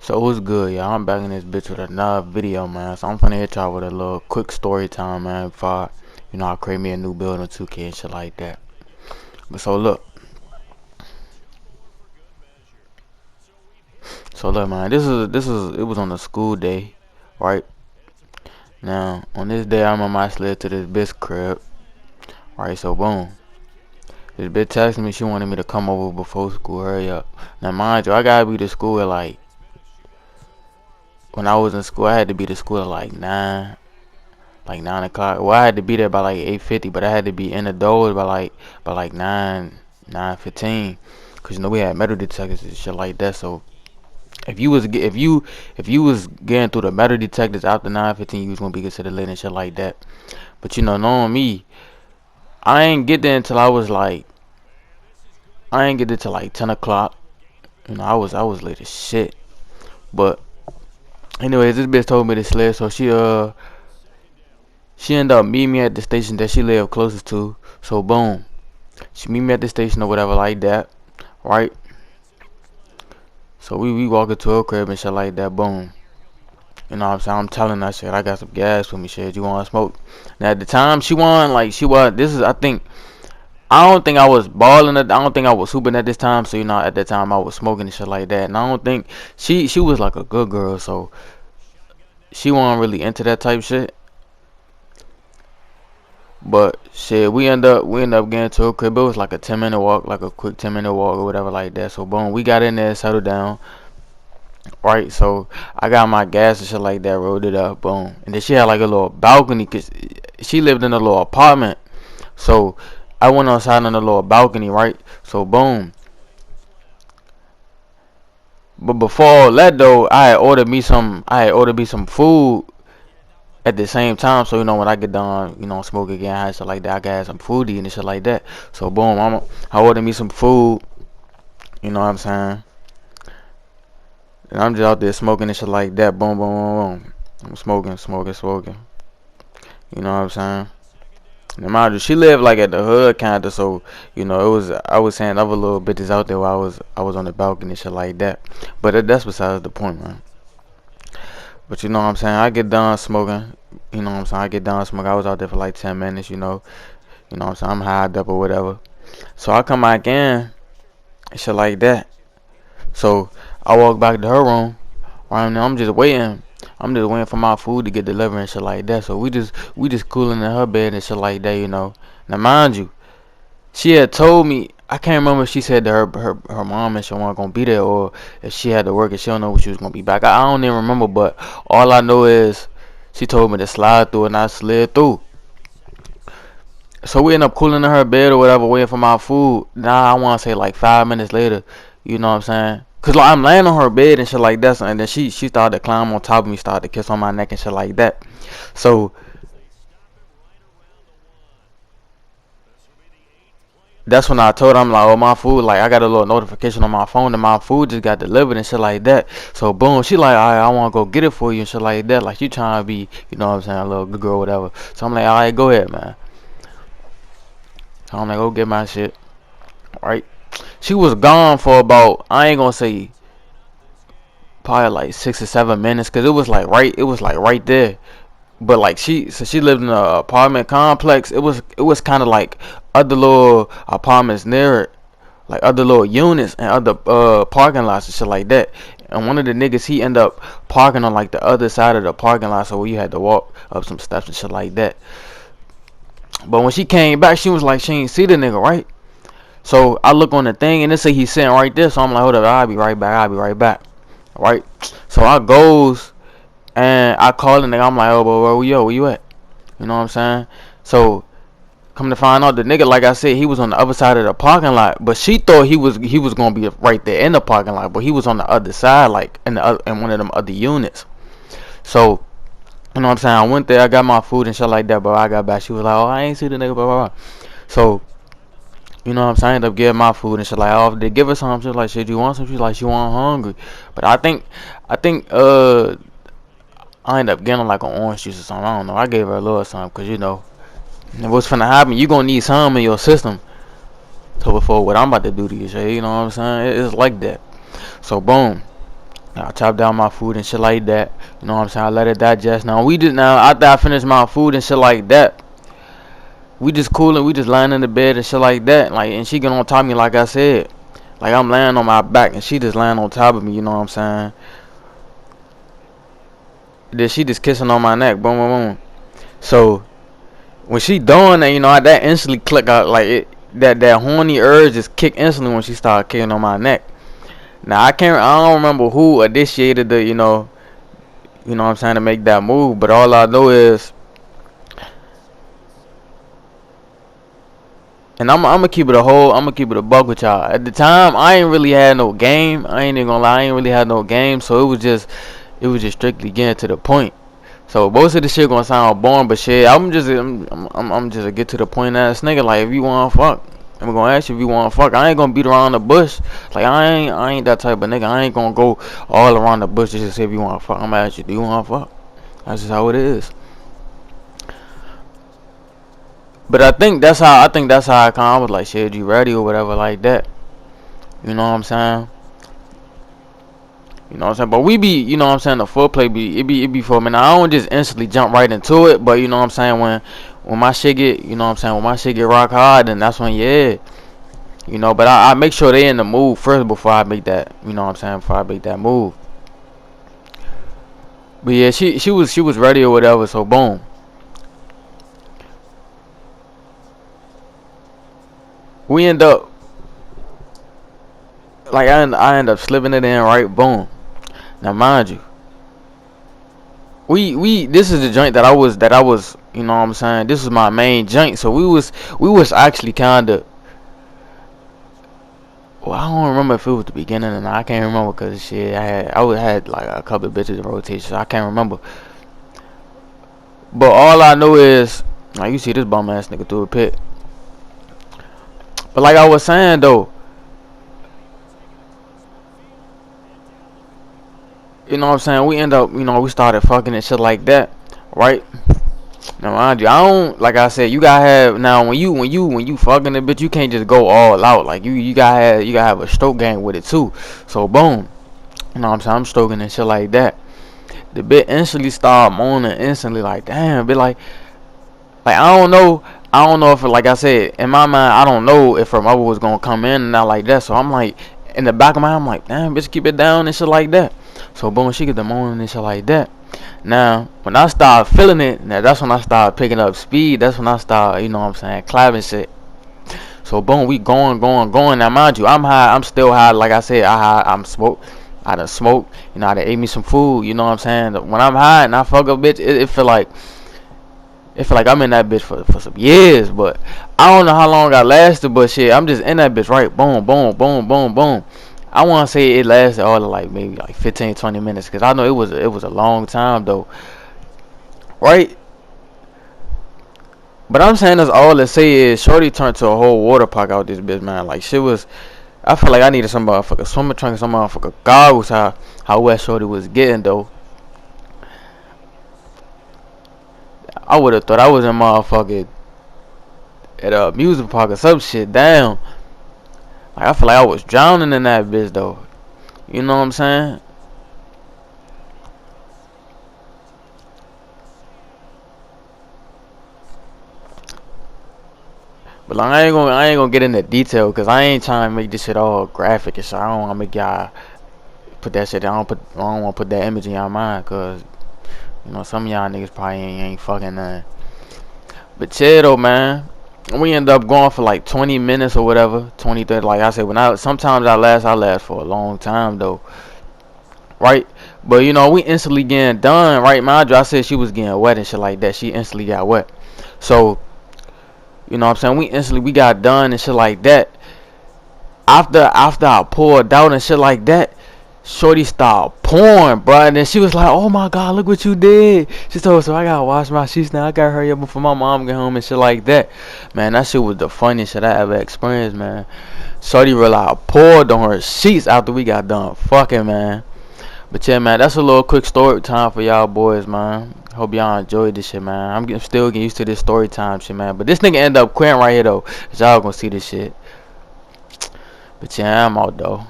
So what's good, y'all? I'm back in this bitch with another video, man. So I'm finna hit y'all with a little quick story time, man. Before I create me a new build on 2K and shit like that. But so look, man. This is it was on a school day, right? Now on this day, I remember I slid to this bitch crib, right? So boom, this bitch texted me. She wanted me to come over before school. Hurry up. Now mind you, I gotta be to school at like when I was in school. I had to be to school at like 9 o'clock. Well, I had to be there by like 8:50, but I had to be in the doors by like 9:15, cause we had metal detectors and shit like that. So if you was getting through the metal detectors after 9:15, you was gonna be considered late and shit like that. But knowing me, I ain't get there until I ain't get there till like 10 o'clock. I was late as shit. But anyways, this bitch told me to sled, so she ended up meeting me at the station that she lived closest to. So boom, she meet me at the station or whatever like that, right? So we walk into her crib and shit like that. Boom. You know what I'm saying? I'm telling her shit. I got some gas for me. Shit, you want to smoke? Now at the time she was. This is I think. I don't think I was balling. I don't think I was hooping at this time. So at that time I was smoking and shit like that. And I don't think she was like a good girl. So she wasn't really into that type shit. But shit, we end up getting to a crib. It was like a 10-minute walk, like a quick 10-minute walk or whatever like that. So boom, we got in there, settled down, right? So I got my gas and shit like that, rolled it up, boom. And then she had like a little balcony, cause she lived in a little apartment. So I went outside on a little balcony, right? So boom. But before all that though, I had ordered me some food at the same time. So when I get done, smoke again, and shit like that, I can have some food to eat and shit like that. So boom, I ordered me some food. You know what I'm saying? And I'm just out there smoking and shit like that. Boom, boom, boom, boom. I'm smoking, smoking, smoking. You know what I'm saying? And mind you, she lived like at the hood kinda, so it was. I was saying other little bitches out there while I was on the balcony and shit like that. But that's besides the point, man. But you know what I'm saying? I get done smoking. You know what I'm saying? I get done smoking. I was out there for like 10 minutes. You know what I'm saying? I'm high up or whatever. So I come back in and shit like that. So I walk back to her room. Right now I'm just waiting. I'm just waiting for my food to get delivered and shit like that. So we just cooling in her bed and shit like that. Now mind you, she had told me, I can't remember if she said that her mom and she wasn't gonna be there, or if she had to work and she don't know when she was gonna be back. I don't even remember, but all I know is she told me to slide through and I slid through. So we end up cooling in her bed or whatever, waiting for my food. Now I want to say like 5 minutes later, you know what I'm saying? Cause like, I'm laying on her bed and shit like that, and then she started to climb on top of me, started to kiss on my neck and shit like that. So that's when I told her, I'm like, oh, my food, like I got a little notification on my phone that my food just got delivered and shit like that. So boom, she like, all right, I want to go get it for you and shit like that. Like she trying to be, you know what I'm saying, a little good girl, whatever. So I'm like, all right, go ahead, man. So I'm like, go get my shit, right? She was gone for about, I ain't gonna say probably like 6 or 7 minutes, cause it was like right there. But like she lived in an apartment complex. It was kind of like other little apartments near it, like other little units and other parking lots and shit like that. And one of the niggas, he ended up parking on like the other side of the parking lot, so we had to walk up some steps and shit like that. But when she came back, she was like, she ain't see the nigga, right? So I look on the thing and it say he's sitting right there. So I'm like, hold up, I'll be right back. I'll be right back. Right? So I goes and I call the nigga. I'm like, oh, bro, where you at? You know what I'm saying? So come to find out, the nigga, like I said, he was on the other side of the parking lot. But she thought he was gonna be right there in the parking lot, but he was on the other side, like in one of them other units. So you know what I'm saying? I went there. I got my food and shit like that. But I got back. She was like, oh, I ain't see the nigga. Blah blah blah. So you know what I'm saying? I ended up getting my food and shit like, oh, they give her some. She's like, shit, you want some? She's like, she want hungry. But I think I ended up getting like an orange juice or something. I don't know. I gave her a little something because what's finna happen, you gonna need some in your system to before what I'm about to do to you, shit. You know what I'm saying? It's like that. So boom. I chop down my food and shit like that. You know what I'm saying? I let it digest. Now after I finish my food and shit like that, we just cooling, we just lying in the bed and shit like that. Like, and she get on top of me like I said. Like I'm laying on my back and she just laying on top of me, you know what I'm saying? Then she just kissing on my neck, boom, boom, boom. So when she doing that, you know, that instantly click out, like that horny urge just kick instantly when she started kicking on my neck. Now I don't remember who initiated the, you know what I'm saying, to make that move, but all I know is, and I'm gonna keep it I'm gonna keep it a buck with y'all. At the time, I ain't really had no game. I ain't even gonna lie, I ain't really had no game, so it was just strictly getting to the point. So most of the shit gonna sound boring, but shit, I'm just a get to the point ass nigga. Like if you wanna fuck, I'm gonna ask you if you wanna fuck. I ain't gonna beat around the bush. Like I ain't that type of nigga. I ain't gonna go all around the bush just to say if you wanna fuck. I'm gonna ask you, do you wanna fuck? That's just how it is. But I think that's how I kind of was like, shit, you ready or whatever like that. You know what I'm saying? You know what I'm saying? But we be, you know what I'm saying, the foreplay it be for me. Now I don't just instantly jump right into it, but you know what I'm saying, when my shit get, you know what I'm saying, when my shit get rock hard, then that's when, yeah. You know, but I make sure they in the mood first before I make that, you know what I'm saying, before I make that move. But yeah, she was ready or whatever, so boom. We end up like I end up slipping it in, right, boom. Now mind you, we this is the joint that I was, you know what I'm saying, this was my main joint, so we was actually kinda, well, I don't remember if it was the beginning or not. I can't remember because shit, I had like a couple of bitches in rotation, so I can't remember. But all I know is, like, you see this bum ass nigga through a pit. But like I was saying though, you know what I'm saying, we end up, you know, we started fucking and shit like that, right? Now mind you, I don't, like I said, you gotta have, now when you fucking a bitch, you can't just go all out. Like you gotta have a stroke game with it too. So boom, you know what I'm saying, I'm stroking and shit like that. The bitch instantly started moaning instantly, like damn, bitch, like I don't know if, like I said, in my mind, I don't know if her mother was gonna come in and not like that. So I'm like, in the back of my mind, I'm like, damn, bitch, keep it down and shit like that. So boom, she get the moaning and shit like that. Now, when I start feeling it, now that's when I start picking up speed. That's when I start, you know what I'm saying, clapping shit. So boom, we going. Now mind you, I'm high. I'm still high. Like I said, I'm smoked. I done smoked. You know, I done ate me some food. You know what I'm saying. When I'm high and I fuck a bitch, it feel like I'm in that bitch for some years. But I don't know how long I lasted. But shit, I'm just in that bitch, right? Boom, boom, boom, boom, boom. I want to say it lasted all of like maybe like 15, 20 minutes, because I know it was a long time though, right? But I'm saying that's all to say is shorty turned to a whole water park out this bitch, man. Like shit was, I feel like I needed some motherfucker swimming trunk, some motherfucker goggles. How wet shorty was getting though. I would have thought I was in motherfucking at a music park or some shit. Damn. Like I feel like I was drowning in that bitch though. You know what I'm saying? But like I ain't gonna get into detail because I ain't trying to make this shit all graphic and shit. I don't wanna make y'all put that shit. I don't wanna put that image in y'all mind, because you know some of y'all niggas probably ain't fucking nothing. But chill though, man. We end up going for like 20 minutes or whatever, 20, 30. Like I said, sometimes I last for a long time though, right? But you know, we instantly getting done, right? Mind you, I said she was getting wet and shit like that. She instantly got wet. So you know what I'm saying, we got done and shit like that. After I poured out and shit like that, shorty started pouring, bro. And then she was like, oh my god, look what you did. She told us, so I gotta wash my sheets now. I gotta hurry up before my mom get home and shit like that. Man, that shit was the funniest shit I ever experienced, man. Shorty really poured on her sheets after we got done fucking, man. But yeah, man, that's a little quick story time for y'all boys, man. Hope y'all enjoyed this shit, man. Still getting used to this story time shit, man. But this nigga end up quitting right here though, cause y'all gonna see this shit. But yeah, I'm out though.